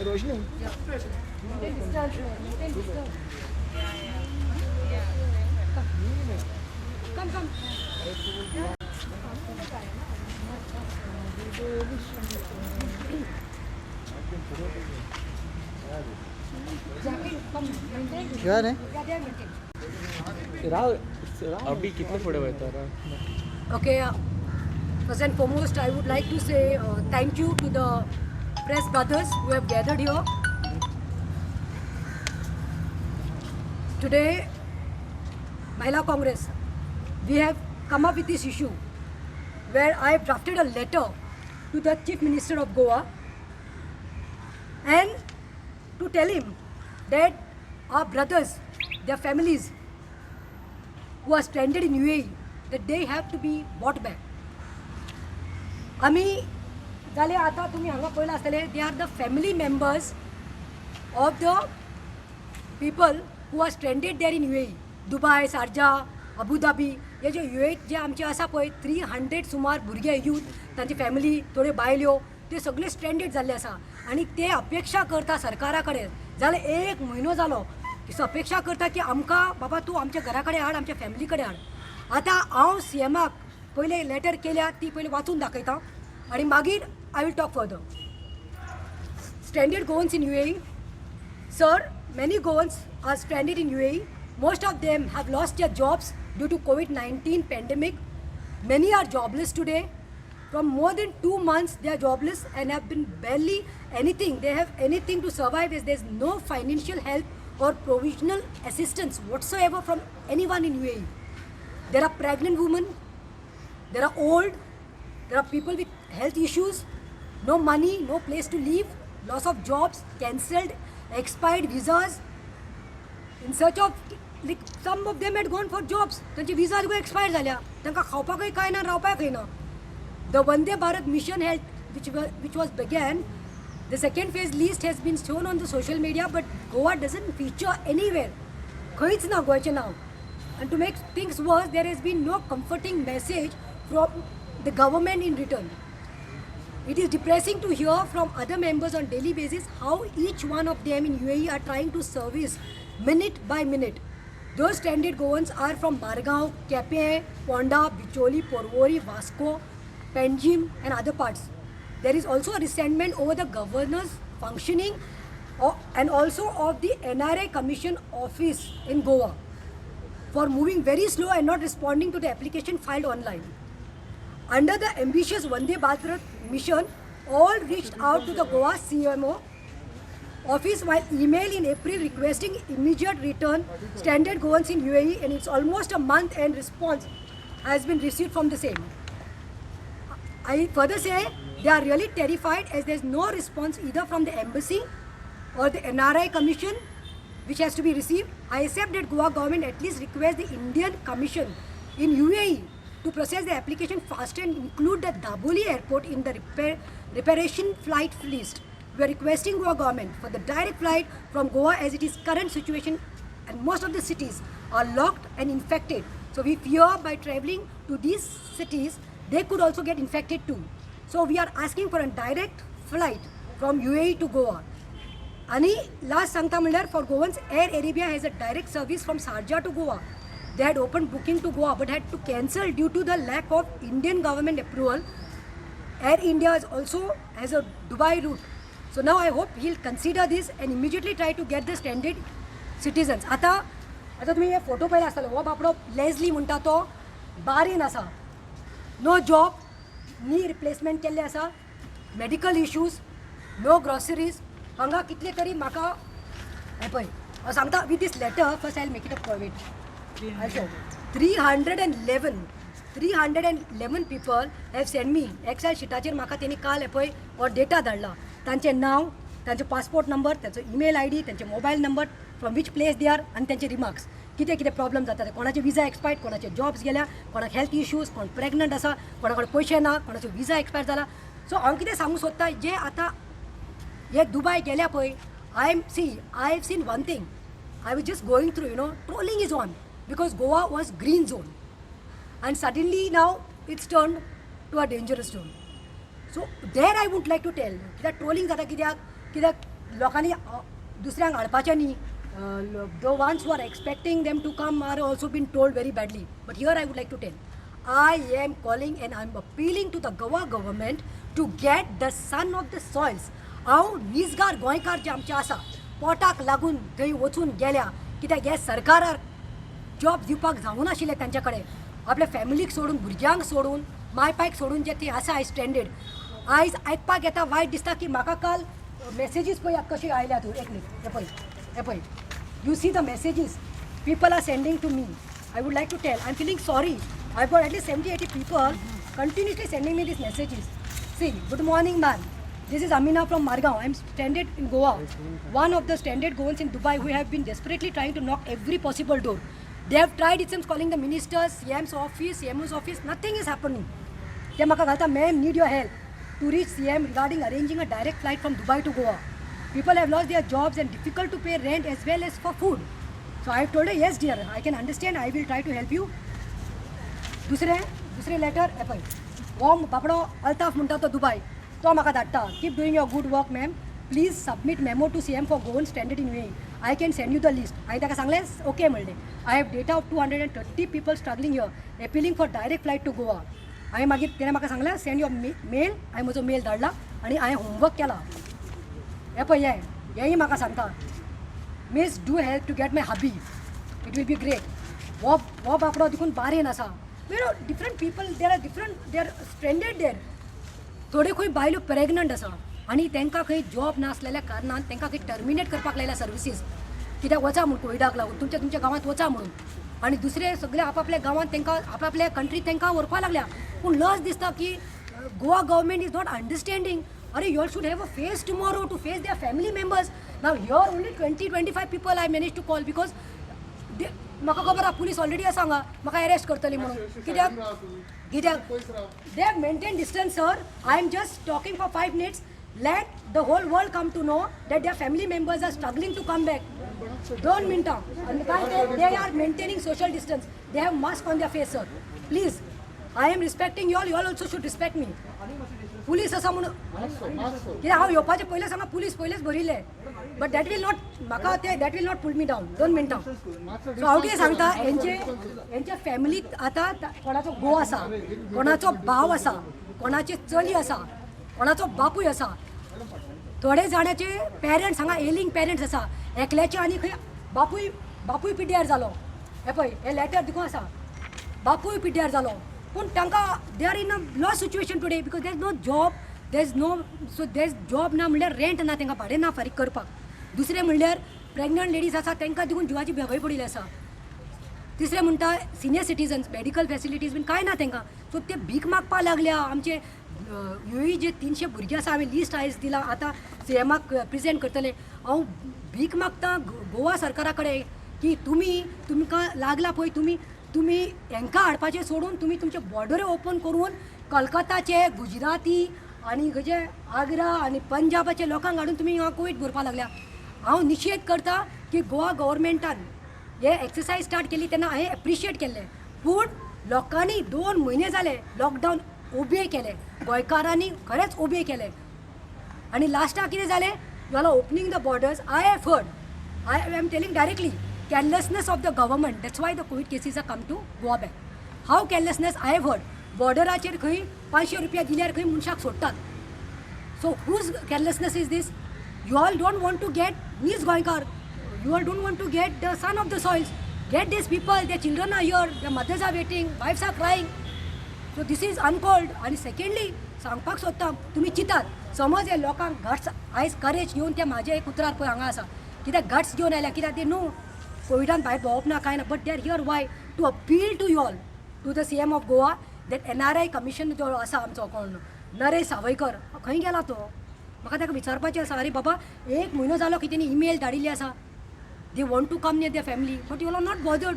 रोशनी Come. क्या है अभी कितने फोटो बता रहा? Okay, first and foremost, I would like to say thank you to the press brothers who have gathered here. Today, Mahila Congress, we have come up with this issue where I have drafted a letter to the Chief Minister of Goa and to tell him that our brothers, their families who are stranded in UAE, that they have to be brought back. आम्ही जाले आता तुम्ही हांगा पळयला आसतले they are the family members of the people who are stranded there in UAE, Dubai, Sharjah, Abu Dhabi. हे जे UAE जे आमचे आसा पळय 300 सुमार भुरगे यूथ तांची फॅमिली थोड्यो बायल्यो ते सगळे स्ट्रेंडेड जाल्ले आसा आनी ते अपेक्षा करता सरकारा कडेन जाल्यार 1 म्हयनो जालो की अपेक्षा करता की आमकां बाबा तूं आमच्या घरा कडेन हाड, आमच्या फॅमिली कडेन हाड. आतां हांव CMाक पहिले लेटर केल्या ती पहिले वाचून दाखयता आणि मागीर I will talk further. Stranded Goans in UAE. Sir, many Goans are stranded in UAE. Most of them have lost their jobs due to COVID-19 pandemic. Many are jobless today. From more than 2 months they are jobless and have been barely anything. They have anything to survive as there is no financial help or provisional assistance whatsoever from anyone in UAE. There are pregnant women, there are old, there are people with health issues, no money, no place to live, loss of jobs, cancelled, expired visas. In search of, like, some of them had gone for jobs. त्यांचे visas go expired झाल्या. तांकां खावपाकय काय ना, रावपाकय ना. The Vande Bharat mission which was began, the second phase list has been shown on the social media, but Goa doesn't feature anywhere. खंयच ना गोंयचें नांव. And to make things worse, there has been no comforting message from the government in return. It is depressing to hear from other members on daily basis how each one of them in UAE are trying to service minute by minute. Those stranded Goans are from Bargaon, Kepe, Ponda, Bicholi, Porvori, Vasco, Panjim and other parts. There is also a resentment over the governor's functioning and also of the NRA Commission office in Goa for moving very slow and not responding to the application filed online. Under the ambitious Vande Bharat mission, all reached out to the Goa CMO office while email in April requesting immediate return stranded Goans in UAE, and it's almost a month and response has been received from the same. I further say they are really terrified as there is no response either from the embassy or the NRI Commission which has to be received. I accept that Goa government at least request the Indian Commission in UAE to process the application faster and include the Daboli airport in the reparation flight list. We are requesting Goa government for the direct flight from Goa as it is current situation and most of the cities are locked and infected. So we fear by travelling to these cities they could also get infected too. So we are asking for a direct flight from UAE to Goa. आणि last सांगता म्हणल्यार for Goans, Air Arabia has a direct service from Sharjah to Goa. They had opened booking to Goa but had to cancel due to the lack of Indian government approval. Air India is also has a Dubai route. So now I hope he'll consider this and immediately try to get the stranded citizens. आता तुम्ही हे photo पळयला आसतलो. हो बापडो लेझली म्हणटा तो बारीन आसा. No job, knee replacement केल्ले आसा, मेडिकल इश्यूज, नो ग्रॉसरीज. हांगा कितले तरी म्हाका हे पळय हांव सांगता with this letter first I will make it a private. 311 people have sent me excel शिटाचेर म्हाका तेणी काल हे पळय हो डेटा धाडला. तांचें नांव, तांचो पासपोर्ट नंबर, तांचो ईमेल ID, तांचे mobile number, from which place they are आनी तांचे रिमार्क्स कितें कितें प्रॉब्लम जाता ते. कोणाचे विजा एक्सपायर्ड, कोणाचे जॉब्स गेल्या, कोणाक हेल्थ इश्यूज, कोण प्रेग्नंट आसा, कोणा कडेन पयशे ना, कोणाचो विजा एक्सपायर जाला. सो हांव कितें सांगूं सोदता जे आतां हे दुबय गेल्या पळय I have seen one thing. I was just going through, trolling is on because Goa was green zone and suddenly now it's turned to a dangerous zone. So there I would like to tell that trolling zata कित्याक लोकांनी दुसऱ्यांक हाडपाचें न्ही. The ones who are expecting them to come are also been told very badly. But here I would like to tell, I am calling and I am appealing to the Goa government to get the son of the soils. हांव निजगार गोंयकार जे आमचे आसा पोटाक लागून थंय वचून गेल्या कित्याक हे सरकाराक जॉब दिवपाक जावूं नाशिल्लें तांचे कडेन. आपल्या फॅमिलीक सोडून भुरग्यांक सोडून माय पायक सोडून जे ती आसा आयज स्टँडर्ड आयज आयकपाक येता वायट दिसता की म्हाका काल मेसेजीस पळय कशी आयल्या तूं एक मिनीट हे पळय you see the messages people are sending to me. I would like to tell I am feeling sorry. I got at least 70-80 पीपल continuously sending me these messages. See, good morning man. This is Amina from Margaon. I am stranded in Goa. One of the stranded Goans in Dubai who have been desperately trying to knock every possible door. They have tried, it seems, calling the ministers, CM's office, CMO's office. Nothing is happening. They maka galta, ma'am, need your help to reach CM regarding arranging a direct flight from Dubai to Goa. People have lost their jobs and difficult to pay rent as well as for food. So I have told her, yes dear, I can understand. I will try to help you. दुसरे letter एपय हो बाबडो अल्ताफ म्हणटा तो Dubai तो म्हाका धाडटा keep doing your good work ma'am please submit memo to CM for Goan stranded in UAE. I can send you the list. हांवें ताका सांगलें ओके म्हणलें. I have data of 230 people struggling here appealing for direct flight to Goa. हांवें मागीर तेणें म्हाका सांगलें send your mail. हांवें म्हजो मेल धाडला आनी हांवें होमवर्क केला. हे पळय हेंय म्हाका सांगता Miss do help to get my hubby it will be great. हो बाबडो देखून बारेन आसा. Different people there are stranded there. थोडे खंय बायल्यो प्रेग्नंट आसा आनी तांकां खंय जॉब नासलेल्या कारणान तांकां खंय टर्मिनेट करपाक लायल्या सर्विसीस कित्याक वचा म्हणून कोविडाक लागून तुमच्या गांवांत वचा म्हणून. आनी दुसरे सगळे आपापल्या गांवांत तांकां आपापल्या कंट्रीत तांकां व्हरपाक लागल्या. पूण लज दिसता की Goa government is not understanding. अरे you should have a face tomorrow to face their family members. Now here only 20-25 people I manage to call because म्हाका खबर आहा पुलीस ऑलरेडी आसा हांगा म्हाका अरेस्ट करतली म्हणून. कित्याक they have maintain distance sir. I am just talking for 5 minutes. Let the whole world come to know that their family members are struggling to come back. 2 मिनटां आनी काय they are maintaining social distance. They have mask on their face sir. Please I am respecting you all also should respect me. Police आसा म्हणून कित्याक हांव येवपाचें पयलें सांगा police पयलेंच भरिल्ले. बट दॅट वील नॉट म्हाका ते that will not pull me down. 2 मिनटां. सो हांव कितें सांगता हेंचे फॅमिलीक आतां कोणाचो घोव आसा कोणाचो भाव आसा कोणाची चली आसा कोणाचो बापूय आसा. थोडे जाणांचे पेरंट्स हांगा एलिंग पेरंट्स आसा एकल्याचे आनी खंय बापूय पिड्ड्यार जालो. हे पळय हे लेटर देखून आसा बापूय पिड्ड्यार जालो. पूण तांकां they are in a loss situation today because there is no job. There is job ना म्हणल्यार रेंट ना तांकां भाडें ना फारीक करपाक. दुसरें म्हणल्यार प्रेग्नंट लेडीज आसा तांकां देखून जिवाची भेगय पडिल्ली आसा. तिसरें म्हणटा सिनियर सिटीजन्स मेडिकल फॅसिलिटीज बीन कांय ना तांकां. सो ते भीक मागपाक लागल्या. आमचे UAE जे 300 भुरगे आसा हांवें लिस्ट आयज दिलां आतां CMाक प्रेजेंट करतलें. हांव भीक मागता गोवा सरकारा कडेन की तुमकां लागला पळय तुमी हांकां हाडपाचें सोडून तुमी तुमचे बॉर्डर ओपन करून कलकत्ताचे गुजराती आनी खंयचे आग्रा आनी पंजाबाचे लोकांक हाडून तुमी हांगा कोवीड भरपाक लागल्या. हांव निशेध करता की गोवा गव्हर्मेंटान हे एक्सरसायज स्टार्ट केली तेन्ना हांवें एप्रिशिएट केल्लें. पूण लोकांनी 2 म्हयने जाले लॉकडावन ओबे केले. गोंयकारांनी खरेंच ओबे केले. आनी लास्टाक कितें जालें you are opening the borders. I have heard I am telling directly carelessness of the government. That's why the COVID cases are come to Goa back. How carelessness I have heard. बॉर्डराचेर खंय 500 रुपया दिल्यार खंय मनशाक सोडटात. सो whose carelessness is this? You all don't want to get नीज गोंयकार. You all don't want to get the son of the soils. Get these people. Their children are here. Their mothers are waiting. Wives are crying. So this is uncalled. आणि secondly सांगपाक सोदता तुमी चिंतात समज हे लोकांक guts आयज करेज घेवन ते म्हाजे एक उतरार पळय हांगा आसा कित्याक गट्स घेवन आयल्या कित्याक ते नो कोविडान भायर भोंवप ना कांय ना. But they are here why to appeal to you all to the CM of Goa that NRI commission जो आसा आमचो कोण नरेश सावयकर खंय गेला तो म्हाका ताका विचारपाचें आसा. अरे बाबा 1 म्हयनो जालो की तेणी ईमेल धाडिल्ली आसा. They want to come near their family but you are not bothered.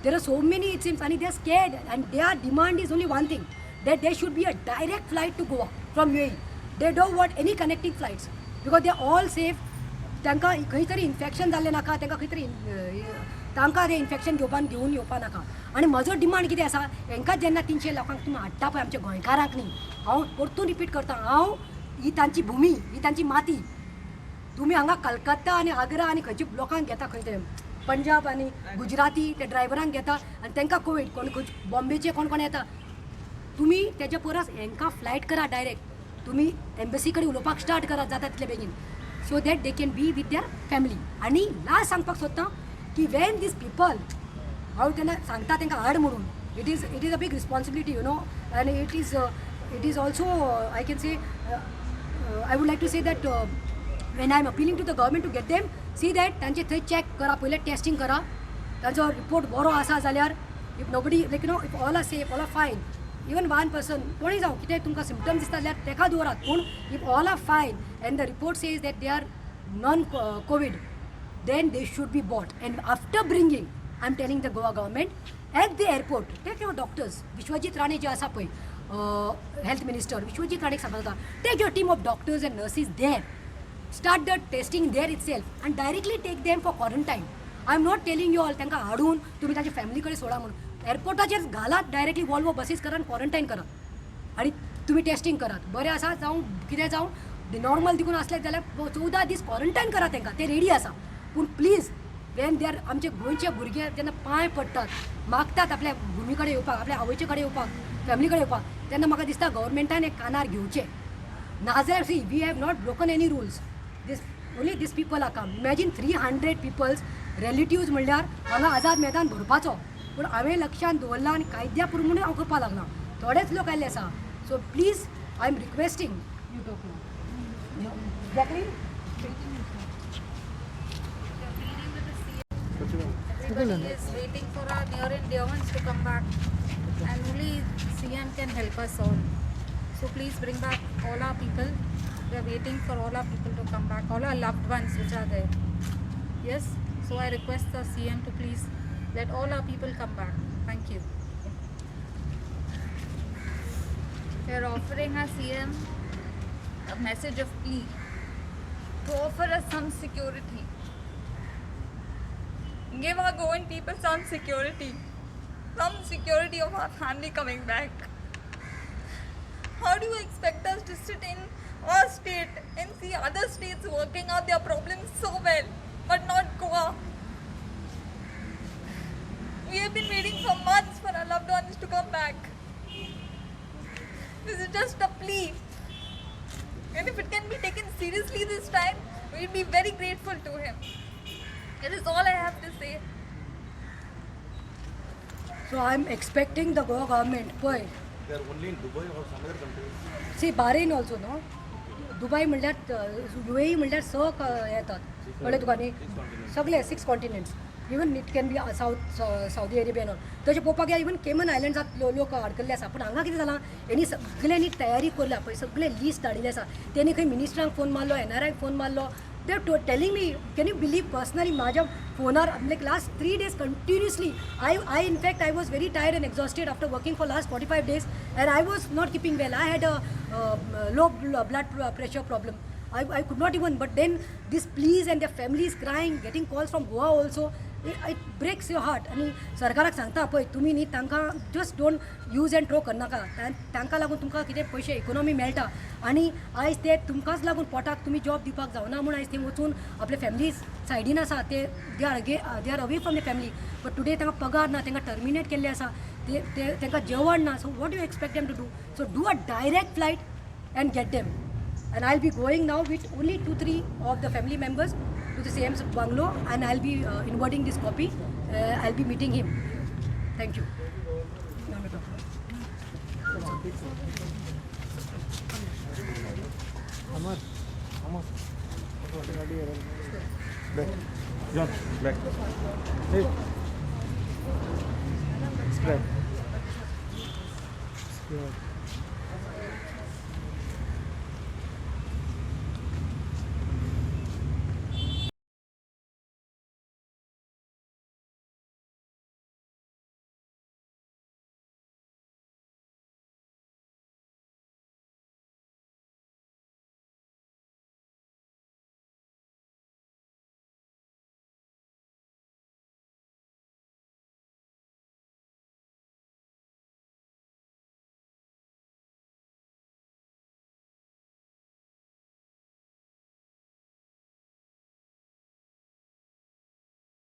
There are so many it seems आनी they are scared and their demand is only one thing that they should be a direct flight to Goa from UAE. They don't want any connecting flights because they all safe. तांकां खंय तरी infection जाल्लें नाका तांकां खंय तरी तांकां तें इन्फेक्शन घेवन येवपा नाका. आनी म्हजो डिमांड कितें आसा हांकां जेन्ना 300 लोकांक तुमी हाडटा पळय आमच्या गोंयकारांक न्ही हांव परतून रिपीट करता हांव ही तांची भुमी ही तांची माती तुम्ही हांगा कलकत्ता आनी आग्रा आनी खंयची लोकांक घेता खंय ते पंजाब आनी गुजराती ते ड्रायव्हरांक घेता आनी तांकां कोवीड कोण खंय बॉम्बेचे कोण कोण येता तुम्ही तेच्या परस हांकां फ्लायट करा डायरेक्ट तुम्ही एम्बसी कडेन उलोवपाक स्टार्ट करा जाता तितले बेगीन so that they can be with their family आनी लास्ट सांगपाक सोदता की वेन दीस पीपल हांव तेन्ना सांगता तांकां हाड म्हणून it is a big responsibility you know आनी it is also I can say I would like to say that when I am appealing to the government to get them see that तांचे थंय check करा पयले testing करा तांचो report बरो आसा जाल्यार if nobody like you know if all are safe all are fine even one person कोणी जावं कितें तुमकां सिम्पटम्स दिसता जाल्यार तेका दवरात पूण if all are fine and the report says that they are non Covid then they should be bought and after bringing I'm telling the Goa government at the airport take your doctors Vishwajit Rane je asa pay health minister Vishwajit Rane सांगता take your team of doctors and nurses there start the testing there itself and directly take them for quarantine I'm not telling you all तांकां हाडून तुम्ही तांच्या family कडेन soda म्हणून एअरपोर्टाचेर घालात directly Volvo buses करा quarantine करा आनी तुम्ही टेस्टिंग करात बरें आसा जावं कितें जावं नॉर्मल देखून असले जाल्यार 14 दीस क्वॉरंटायन करा तांकां ते रेडी आसा पूण प्लीज वेन दे आर आमचे गोंयचे भुरगे जेन्ना पांय पडटात मागतात आपल्या भुमी कडेन येवपाक आपल्या आवयचे कडेन येवपाक फॅमिली कडेन येवपाक तेन्ना म्हाका दिसता गव्हर्मेंटान एक कानार घेवचे नाजाल्यार see we have not broken any rules this only this people are come imagine 300 peoples relatives म्हणल्यार हांगा आझाद मैदान भरपाचो पूण हांवें लक्षांत दवरला आनी कायद्या प्रमाण हांव करपाक लागला थोडेच लोक आयले आसा so please I am requesting you talk Jacqueline Everybody is waiting for our near and dear ones to come back, and only CM can help us all. So please bring back all our people. We are waiting for all our people to come back, all our loved ones which are there. Yes. So I request the CM to please let all our people come back. Thank you. We are offering our CM a message of plea to offer us some security. Give our Goan people some security of our family coming back. How do you expect us to sit in our state and see other states working out their problems so well, but not Goa? We have been waiting for months for our loved ones to come back. This is just a plea. And if it can be taken seriously this time, we'll be very grateful to him. That is all I have to say. So I'm expecting the Goa government. Why? They are only in Dubai or some other countries. See Bahrain also no. Dubai म्हणल्यार UAE म्हणल्यार येतात कळ्ळें तुका न्ही सगळे 6 continents even it can be Saudi Arabian तशें पळोवपाक गेल्यार इवन केमन आयलँड्सांत लोक अडकल्ले आसा पूण हांगा कितें जालां हेणी सगळ्यांनी तयारी करल्या पळय सगळे लिस्ट धाडिल्ले आसा तेणी खंय मिनिस्टरांक फोन मारलो NRIक फोन मारलो they are telling me can you believe personally माझ्या फोनार like last 3 days continuously I in fact I was very tired and exhausted after working for last 45 days and I was not keeping well I had a low blood pressure problem I could not even but then this pleas and their families crying getting calls from Goa also it breaks your heart आणि सरकाराक सांगता पळय तुमी न्ही तांकां just don't use and throw करनाका तांकां लागून तुमकां कितें पयशे इकॉनॉमी मेळटा आनी आयज ते तुमकांच लागून पोटाक तुमी जॉब दिवपाक जावना म्हूण आयज थंय वचून आपले फॅमिली सायडीन आसा ते they are away from the family but today तांकां पगार ना तांकां टर्मिनेट केल्ले आसा ते तांकां जेवण ना so what you expect them to do so do a direct flight and get them and I'll be going now with only 2-3 of the family members to the CM's bungalow and I'll be inverting this copy. I'll be meeting him. Thank you. Amar. Back. John, back. Hey. Subscribe.